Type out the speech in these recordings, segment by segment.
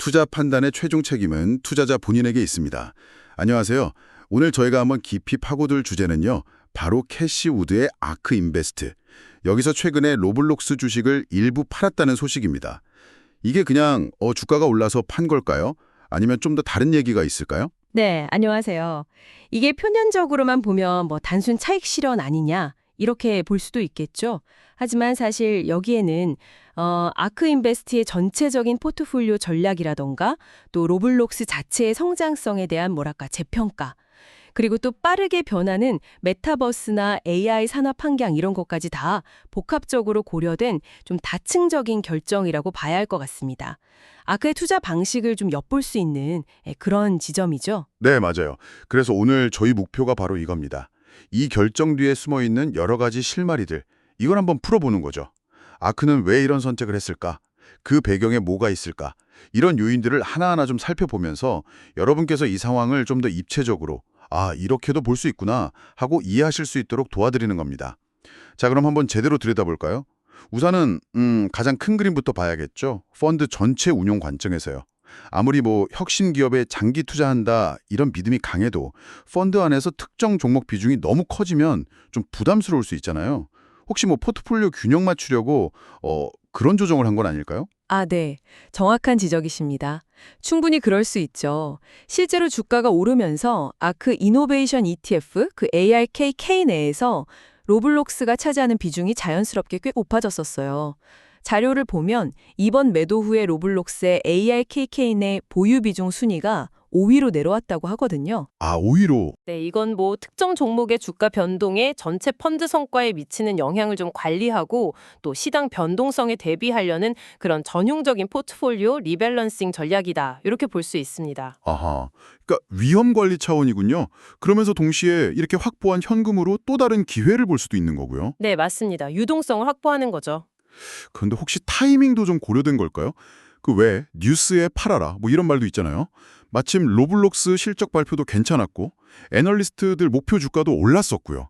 투자 판단의 최종 책임은 투자자 본인에게 있습니다. 안녕하세요. 오늘 저희가 한번 깊이 파고들 주제는요. 바로 캐시우드의 아크 인베스트. 여기서 최근에 로블록스 주식을 일부 팔았다는 소식입니다. 이게 그냥 주가가 올라서 판 걸까요? 아니면 좀 더 다른 얘기가 있을까요? 네, 안녕하세요. 이게 표면적으로만 보면 단순 차익 실현 아니냐 이렇게 볼 수도 있겠죠. 하지만 사실 여기에는 아크 인베스트의 전체적인 포트폴리오 전략이라던가 또 로블록스 자체의 성장성에 대한 재평가 그리고 또 빠르게 변하는 메타버스나 AI 산업 환경 이런 것까지 다 복합적으로 고려된 좀 다층적인 결정이라고 봐야 할 것 같습니다. 아크의 투자 방식을 좀 엿볼 수 있는 그런 지점이죠. 네, 맞아요. 그래서 오늘 저희 목표가 바로 이겁니다. 이 결정 뒤에 숨어있는 여러 가지 실마리들, 이걸 한번 풀어보는 거죠. 아크는 왜 이런 선택을 했을까? 그 배경에 뭐가 있을까? 이런 요인들을 하나하나 좀 살펴보면서 여러분께서 이 상황을 좀 더 입체적으로 이렇게도 볼 수 있구나 하고 이해하실 수 있도록 도와드리는 겁니다. 자, 그럼 한번 제대로 들여다볼까요? 우선은 가장 큰 그림부터 봐야겠죠. 펀드 전체 운용 관점에서요. 아무리 혁신 기업에 장기 투자한다 이런 믿음이 강해도 펀드 안에서 특정 종목 비중이 너무 커지면 좀 부담스러울 수 있잖아요. 혹시 포트폴리오 균형 맞추려고 그런 조정을 한 건 아닐까요? 네. 정확한 지적이십니다. 충분히 그럴 수 있죠. 실제로 주가가 오르면서 아크 이노베이션 ETF, 그 ARKK 내에서 로블록스가 차지하는 비중이 자연스럽게 꽤 높아졌었어요. 자료를 보면 이번 매도 후에 로블록스의 ARKK 내 보유 비중 순위가 5위로 내려왔다고 하거든요. 5위로. 네, 이건 특정 종목의 주가 변동에 전체 펀드 성과에 미치는 영향을 좀 관리하고 또 시장 변동성에 대비하려는 그런 전용적인 포트폴리오 리밸런싱 전략이다. 이렇게 볼 수 있습니다. 아하. 그러니까 위험 관리 차원이군요. 그러면서 동시에 이렇게 확보한 현금으로 또 다른 기회를 볼 수도 있는 거고요. 네, 맞습니다. 유동성을 확보하는 거죠. 그런데 혹시 타이밍도 좀 고려된 걸까요? 왜 뉴스에 팔아라 이런 말도 있잖아요. 마침 로블록스 실적 발표도 괜찮았고 애널리스트들 목표 주가도 올랐었고요.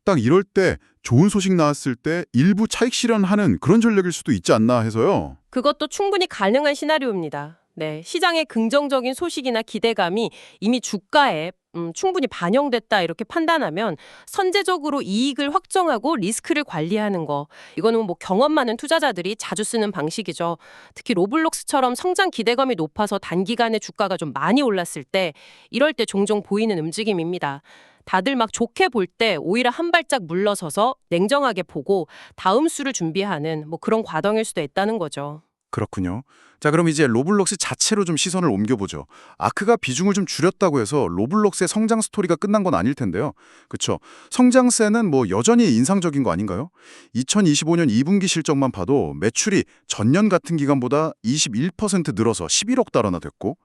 딱 이럴 때 좋은 소식 나왔을 때 일부 차익 실현하는 그런 전략일 수도 있지 않나 해서요. 그것도 충분히 가능한 시나리오입니다. 네, 시장의 긍정적인 소식이나 기대감이 이미 주가에 충분히 반영됐다 이렇게 판단하면 선제적으로 이익을 확정하고 리스크를 관리하는 거. 이거는 경험 많은 투자자들이 자주 쓰는 방식이죠. 특히 로블록스처럼 성장 기대감이 높아서 단기간에 주가가 좀 많이 올랐을 때 이럴 때 종종 보이는 움직임입니다. 다들 좋게 볼 때 오히려 한 발짝 물러서서 냉정하게 보고 다음 수를 준비하는 그런 과정일 수도 있다는 거죠. 그렇군요. 자, 그럼 이제 로블록스 자체로 좀 시선을 옮겨보죠. 아크가 비중을 좀 줄였다고 해서 로블록스의 성장 스토리가 끝난 건 아닐 텐데요. 그렇죠. 성장세는 여전히 인상적인 거 아닌가요? 2025년 2분기 실적만 봐도 매출이 전년 같은 기간보다 21% 늘어서 11억 달러나 됐고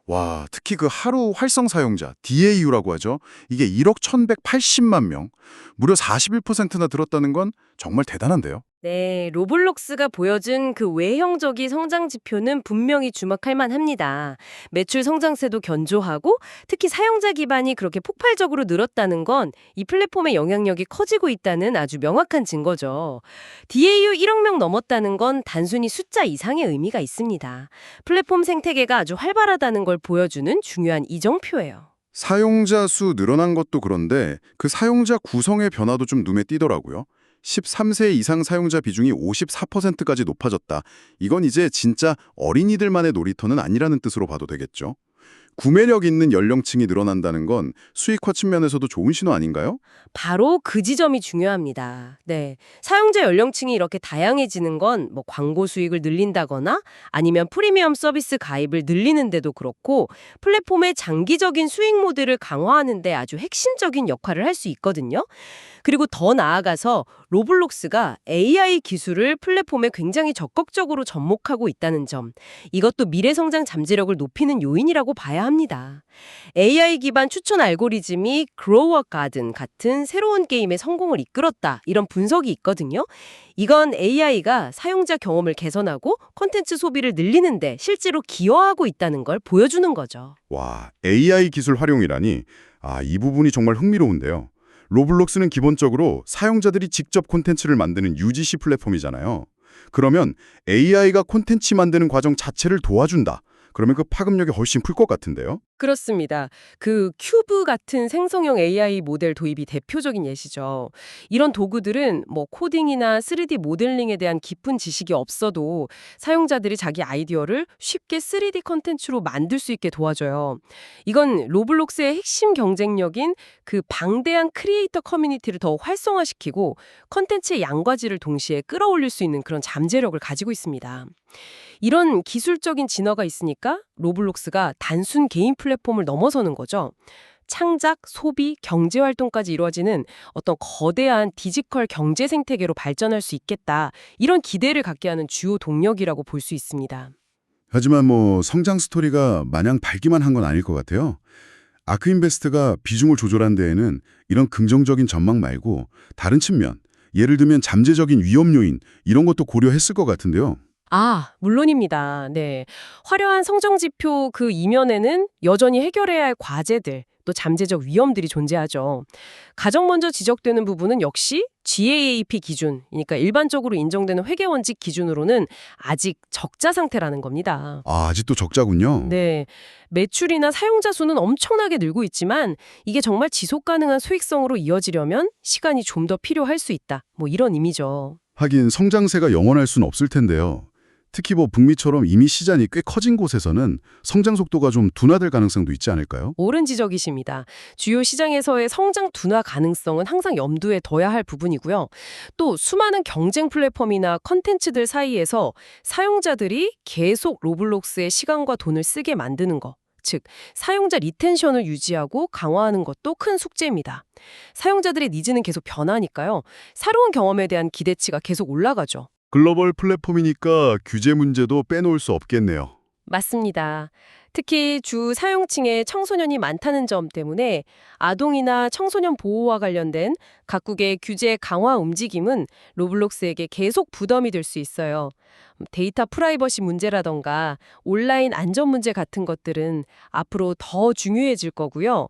와, 특히 그 하루 활성 사용자, DAU라고 하죠. 이게 1억 1,180만 명, 무려 41%나 늘었다는 건 정말 대단한데요. 네, 로블록스가 보여준 그 외형적인 성장 지표는 분명히 주목할 만합니다. 매출 성장세도 견조하고 특히 사용자 기반이 그렇게 폭발적으로 늘었다는 건 이 플랫폼의 영향력이 커지고 있다는 아주 명확한 증거죠. DAU 1억 명 넘었다는 건 단순히 숫자 이상의 의미가 있습니다. 플랫폼 생태계가 아주 활발하다는 걸 보여주는 중요한 이정표예요. 사용자 수 늘어난 것도 그런데 그 사용자 구성의 변화도 좀 눈에 띄더라고요. 13세 이상 사용자 비중이 54%까지 높아졌다. 이건 이제 진짜 어린이들만의 놀이터는 아니라는 뜻으로 봐도 되겠죠. 구매력 있는 연령층이 늘어난다는 건 수익화 측면에서도 좋은 신호 아닌가요? 바로 그 지점이 중요합니다. 네. 사용자 연령층이 이렇게 다양해지는 건 광고 수익을 늘린다거나 아니면 프리미엄 서비스 가입을 늘리는 데도 그렇고 플랫폼의 장기적인 수익 모델을 강화하는 데 아주 핵심적인 역할을 할 수 있거든요. 그리고 더 나아가서 로블록스가 AI 기술을 플랫폼에 굉장히 적극적으로 접목하고 있다는 점, 이것도 미래 성장 잠재력을 높이는 요인이라고 봐야 합니다. AI 기반 추천 알고리즘이 그로워 가든 같은 새로운 게임의 성공을 이끌었다, 이런 분석이 있거든요. 이건 AI가 사용자 경험을 개선하고 콘텐츠 소비를 늘리는데 실제로 기여하고 있다는 걸 보여주는 거죠. 와, AI 기술 활용이라니 이 부분이 정말 흥미로운데요. 로블록스는 기본적으로 사용자들이 직접 콘텐츠를 만드는 UGC 플랫폼이잖아요. 그러면 AI가 콘텐츠 만드는 과정 자체를 도와준다. 그러면 그 파급력이 훨씬 풀 것 같은데요? 그렇습니다. 그 큐브 같은 생성형 AI 모델 도입이 대표적인 예시죠. 이런 도구들은 뭐 코딩이나 3D 모델링에 대한 깊은 지식이 없어도 사용자들이 자기 아이디어를 쉽게 3D 컨텐츠로 만들 수 있게 도와줘요. 이건 로블록스의 핵심 경쟁력인 그 방대한 크리에이터 커뮤니티를 더 활성화시키고 컨텐츠의 양과 질을 동시에 끌어올릴 수 있는 그런 잠재력을 가지고 있습니다. 이런 기술적인 진화가 있으니까 로블록스가 단순 게임 플랫폼을 넘어서는 거죠. 창작, 소비, 경제 활동까지 이루어지는 어떤 거대한 디지털 경제 생태계로 발전할 수 있겠다. 이런 기대를 갖게 하는 주요 동력이라고 볼 수 있습니다. 하지만 성장 스토리가 마냥 밝기만 한 건 아닐 것 같아요. 아크인베스트가 비중을 조절한 데에는 이런 긍정적인 전망 말고 다른 측면, 예를 들면 잠재적인 위험 요인 이런 것도 고려했을 것 같은데요. 물론입니다. 네. 화려한 성장 지표 그 이면에는 여전히 해결해야 할 과제들, 또 잠재적 위험들이 존재하죠. 가장 먼저 지적되는 부분은 역시 GAAP 기준, 그러니까 일반적으로 인정되는 회계 원칙 기준으로는 아직 적자 상태라는 겁니다. 아직도 적자군요. 네. 매출이나 사용자 수는 엄청나게 늘고 있지만 이게 정말 지속 가능한 수익성으로 이어지려면 시간이 좀 더 필요할 수 있다. 뭐 이런 의미죠. 하긴 성장세가 영원할 수는 없을 텐데요. 특히 북미처럼 이미 시장이 꽤 커진 곳에서는 성장 속도가 좀 둔화될 가능성도 있지 않을까요? 옳은 지적이십니다. 주요 시장에서의 성장 둔화 가능성은 항상 염두에 둬야 할 부분이고요. 또 수많은 경쟁 플랫폼이나 컨텐츠들 사이에서 사용자들이 계속 로블록스의 시간과 돈을 쓰게 만드는 거, 즉 사용자 리텐션을 유지하고 강화하는 것도 큰 숙제입니다. 사용자들의 니즈는 계속 변하니까요. 새로운 경험에 대한 기대치가 계속 올라가죠. 글로벌 플랫폼이니까 규제 문제도 빼놓을 수 없겠네요. 맞습니다. 특히 주 사용층에 청소년이 많다는 점 때문에 아동이나 청소년 보호와 관련된 각국의 규제 강화 움직임은 로블록스에게 계속 부담이 될 수 있어요. 데이터 프라이버시 문제라던가 온라인 안전 문제 같은 것들은 앞으로 더 중요해질 거고요.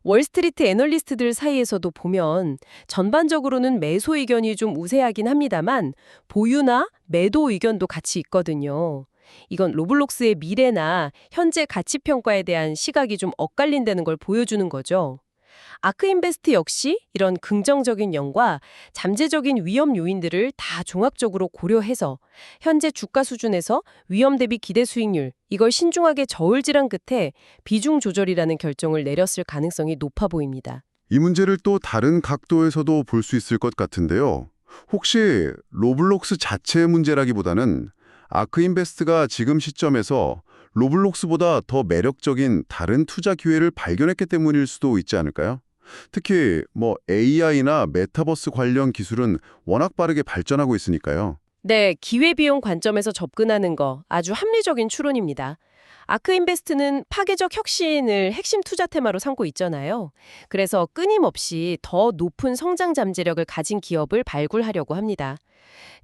월스트리트 애널리스트들 사이에서도 보면 전반적으로는 매수 의견이 좀 우세하긴 합니다만 보유나 매도 의견도 같이 있거든요. 이건 로블록스의 미래나 현재 가치 평가에 대한 시각이 좀 엇갈린다는 걸 보여주는 거죠. 아크인베스트 역시 이런 긍정적인 면과 잠재적인 위험 요인들을 다 종합적으로 고려해서 현재 주가 수준에서 위험 대비 기대 수익률, 이걸 신중하게 저울질한 끝에 비중 조절이라는 결정을 내렸을 가능성이 높아 보입니다. 이 문제를 또 다른 각도에서도 볼 수 있을 것 같은데요. 혹시 로블록스 자체의 문제라기보다는 아크인베스트가 지금 시점에서 로블록스보다 더 매력적인 다른 투자 기회를 발견했기 때문일 수도 있지 않을까요? 특히 AI나 메타버스 관련 기술은 워낙 빠르게 발전하고 있으니까요. 네, 기회비용 관점에서 접근하는 거 아주 합리적인 추론입니다. 아크인베스트는 파괴적 혁신을 핵심 투자 테마로 삼고 있잖아요. 그래서 끊임없이 더 높은 성장 잠재력을 가진 기업을 발굴하려고 합니다.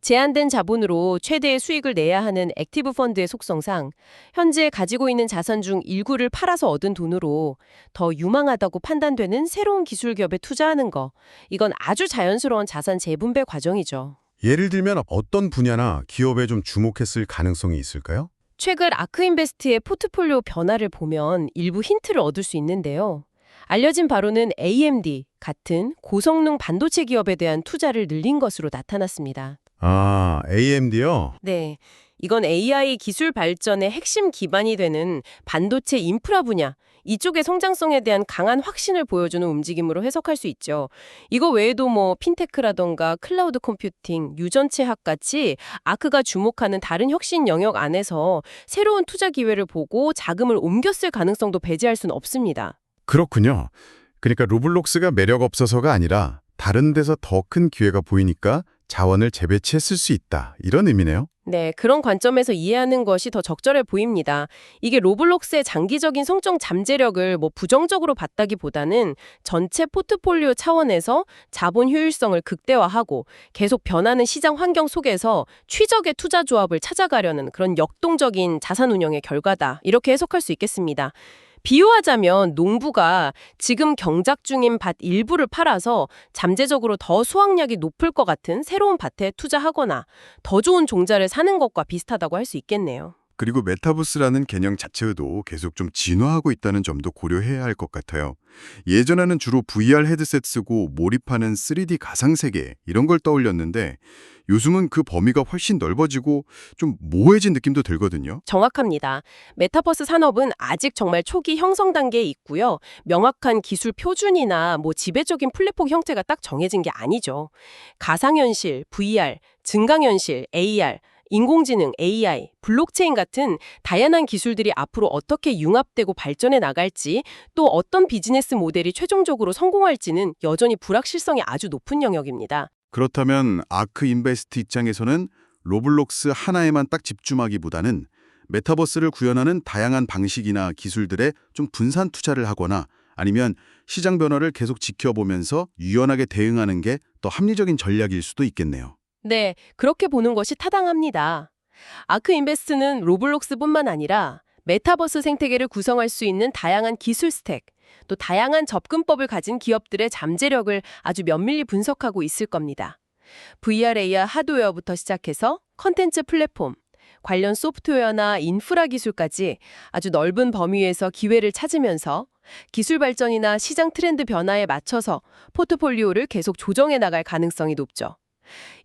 제한된 자본으로 최대의 수익을 내야 하는 액티브 펀드의 속성상 현재 가지고 있는 자산 중 일부를 팔아서 얻은 돈으로 더 유망하다고 판단되는 새로운 기술 기업에 투자하는 거, 이건 아주 자연스러운 자산 재분배 과정이죠. 예를 들면 어떤 분야나 기업에 좀 주목했을 가능성이 있을까요? 최근 아크인베스트의 포트폴리오 변화를 보면 일부 힌트를 얻을 수 있는데요. 알려진 바로는 AMD 같은 고성능 반도체 기업에 대한 투자를 늘린 것으로 나타났습니다. AMD요? 네, 이건 AI 기술 발전의 핵심 기반이 되는 반도체 인프라 분야, 이쪽의 성장성에 대한 강한 확신을 보여주는 움직임으로 해석할 수 있죠. 이거 외에도 핀테크라던가 클라우드 컴퓨팅, 유전체학 같이 아크가 주목하는 다른 혁신 영역 안에서 새로운 투자 기회를 보고 자금을 옮겼을 가능성도 배제할 수는 없습니다. 그렇군요. 그러니까 로블록스가 매력 없어서가 아니라 다른 데서 더 큰 기회가 보이니까 자원을 재배치했을 수 있다. 이런 의미네요. 네, 그런 관점에서 이해하는 것이 더 적절해 보입니다. 이게 로블록스의 장기적인 성장 잠재력을 부정적으로 봤다기보다는 전체 포트폴리오 차원에서 자본 효율성을 극대화하고 계속 변하는 시장 환경 속에서 최적의 투자 조합을 찾아가려는 그런 역동적인 자산 운영의 결과다. 이렇게 해석할 수 있겠습니다. 비유하자면 농부가 지금 경작 중인 밭 일부를 팔아서 잠재적으로 더 수확량이 높을 것 같은 새로운 밭에 투자하거나 더 좋은 종자를 사는 것과 비슷하다고 할 수 있겠네요. 그리고 메타버스라는 개념 자체도 계속 좀 진화하고 있다는 점도 고려해야 할 것 같아요. 예전에는 주로 VR 헤드셋 쓰고 몰입하는 3D 가상세계 이런 걸 떠올렸는데 요즘은 그 범위가 훨씬 넓어지고 좀 모호해진 느낌도 들거든요. 정확합니다. 메타버스 산업은 아직 정말 초기 형성 단계에 있고요. 명확한 기술 표준이나 지배적인 플랫폼 형태가 딱 정해진 게 아니죠. 가상현실, VR, 증강현실, AR, 인공지능, AI, 블록체인 같은 다양한 기술들이 앞으로 어떻게 융합되고 발전해 나갈지, 또 어떤 비즈니스 모델이 최종적으로 성공할지는 여전히 불확실성이 아주 높은 영역입니다. 그렇다면 아크 인베스트 입장에서는 로블록스 하나에만 딱 집중하기보다는 메타버스를 구현하는 다양한 방식이나 기술들에 좀 분산 투자를 하거나 아니면 시장 변화를 계속 지켜보면서 유연하게 대응하는 게 더 합리적인 전략일 수도 있겠네요. 네, 그렇게 보는 것이 타당합니다. 아크 인베스트는 로블록스뿐만 아니라 메타버스 생태계를 구성할 수 있는 다양한 기술 스택, 또 다양한 접근법을 가진 기업들의 잠재력을 아주 면밀히 분석하고 있을 겁니다. VR, AR 하드웨어부터 시작해서 컨텐츠 플랫폼, 관련 소프트웨어나 인프라 기술까지 아주 넓은 범위에서 기회를 찾으면서 기술 발전이나 시장 트렌드 변화에 맞춰서 포트폴리오를 계속 조정해 나갈 가능성이 높죠.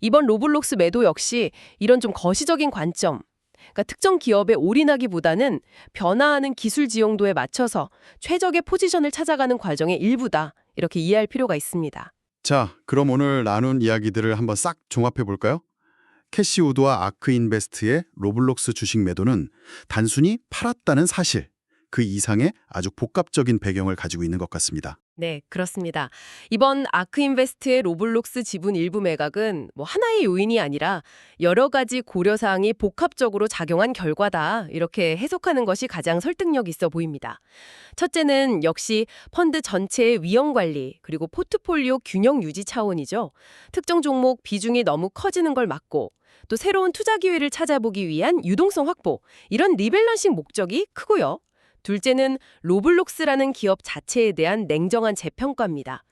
이번 로블록스 매도 역시 이런 좀 거시적인 관점, 그러니까 특정 기업에 올인하기보다는 변화하는 기술 지용도에 맞춰서 최적의 포지션을 찾아가는 과정의 일부다. 이렇게 이해할 필요가 있습니다. 자, 그럼 오늘 나눈 이야기들을 한번 싹 종합해 볼까요? 캐시우드와 아크인베스트의 로블록스 주식 매도는 단순히 팔았다는 사실, 그 이상의 아주 복합적인 배경을 가지고 있는 것 같습니다. 네, 그렇습니다. 이번 아크인베스트의 로블록스 지분 일부 매각은 하나의 요인이 아니라 여러 가지 고려사항이 복합적으로 작용한 결과다. 이렇게 해석하는 것이 가장 설득력 있어 보입니다. 첫째는 역시 펀드 전체의 위험 관리, 그리고 포트폴리오 균형 유지 차원이죠. 특정 종목 비중이 너무 커지는 걸 막고 또 새로운 투자 기회를 찾아보기 위한 유동성 확보, 이런 리밸런싱 목적이 크고요. 둘째는 로블록스라는 기업 자체에 대한 냉정한 재평가입니다.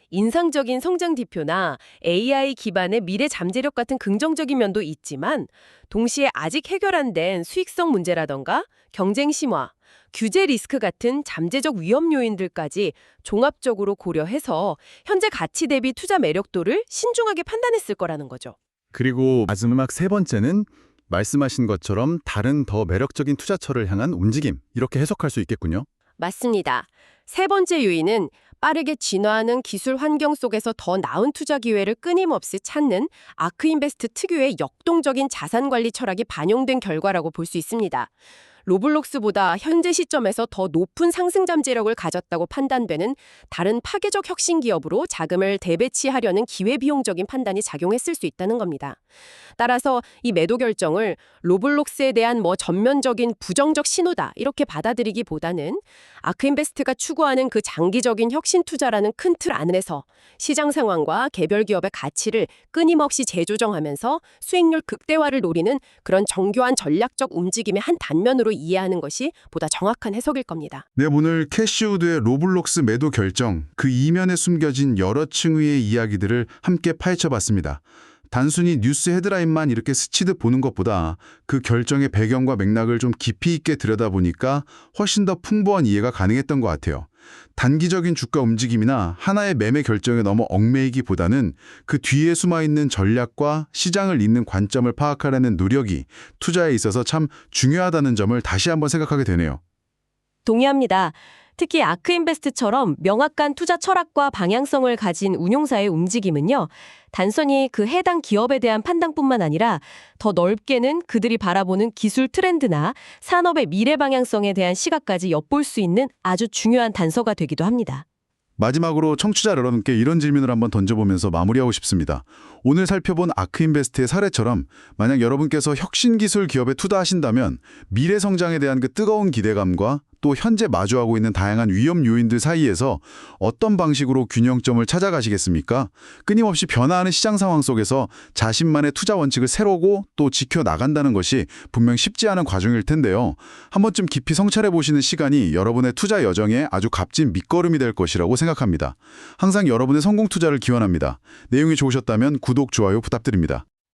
인상적인 성장 지표나 AI 기반의 미래 잠재력 같은 긍정적인 면도 있지만 동시에 아직 해결 안 된 수익성 문제라던가 경쟁 심화, 규제 리스크 같은 잠재적 위험 요인들까지 종합적으로 고려해서 현재 가치 대비 투자 매력도를 신중하게 판단했을 거라는 거죠. 그리고 마지막 세 번째는 말씀하신 것처럼 다른 더 매력적인 투자처를 향한 움직임, 이렇게 해석할 수 있겠군요. 맞습니다. 세 번째 요인은 빠르게 진화하는 기술 환경 속에서 더 나은 투자 기회를 끊임없이 찾는 아크인베스트 특유의 역동적인 자산 관리 철학이 반영된 결과라고 볼 수 있습니다. 로블록스보다 현재 시점에서 더 높은 상승 잠재력을 가졌다고 판단되는 다른 파괴적 혁신 기업으로 자금을 대배치하려는 기회비용적인 판단이 작용했을 수 있다는 겁니다. 따라서 이 매도 결정을 로블록스에 대한 전면적인 부정적 신호다 이렇게 받아들이기보다는 아크인베스트가 추구하는 그 장기적인 혁신 투자라는 큰 틀 안에서 시장 상황과 개별 기업의 가치를 끊임없이 재조정하면서 수익률 극대화를 노리는 그런 정교한 전략적 움직임의 한 단면으로 이해하는 것이 보다 정확한 해석일 겁니다. 네, 오늘 캐시우드의 로블록스 매도 결정, 그 이면에 숨겨진 여러 층의 이야기들을 함께 파헤쳐봤습니다. 단순히 뉴스 헤드라인만 이렇게 스치듯 보는 것보다 그 결정의 배경과 맥락을 좀 깊이 있게 들여다보니까 훨씬 더 풍부한 이해가 가능했던 것 같아요. 단기적인 주가 움직임이나 하나의 매매 결정에 너무 얽매이기보다는 그 뒤에 숨어있는 전략과 시장을 잇는 관점을 파악하려는 노력이 투자에 있어서 참 중요하다는 점을 다시 한번 생각하게 되네요. 동의합니다. 특히 아크인베스트처럼 명확한 투자 철학과 방향성을 가진 운용사의 움직임은요, 단순히 그 해당 기업에 대한 판단뿐만 아니라 더 넓게는 그들이 바라보는 기술 트렌드나 산업의 미래 방향성에 대한 시각까지 엿볼 수 있는 아주 중요한 단서가 되기도 합니다. 마지막으로 청취자 여러분께 이런 질문을 한번 던져보면서 마무리하고 싶습니다. 오늘 살펴본 아크인베스트의 사례처럼 만약 여러분께서 혁신기술 기업에 투자하신다면 미래 성장에 대한 그 뜨거운 기대감과 또 현재 마주하고 있는 다양한 위험 요인들 사이에서 어떤 방식으로 균형점을 찾아가시겠습니까? 끊임없이 변화하는 시장 상황 속에서 자신만의 투자 원칙을 세우고 또 지켜나간다는 것이 분명 쉽지 않은 과정일 텐데요. 한 번쯤 깊이 성찰해보시는 시간이 여러분의 투자 여정에 아주 값진 밑거름이 될 것이라고 생각합니다. 항상 여러분의 성공 투자를 기원합니다. 내용이 좋으셨다면 구독, 좋아요 부탁드립니다.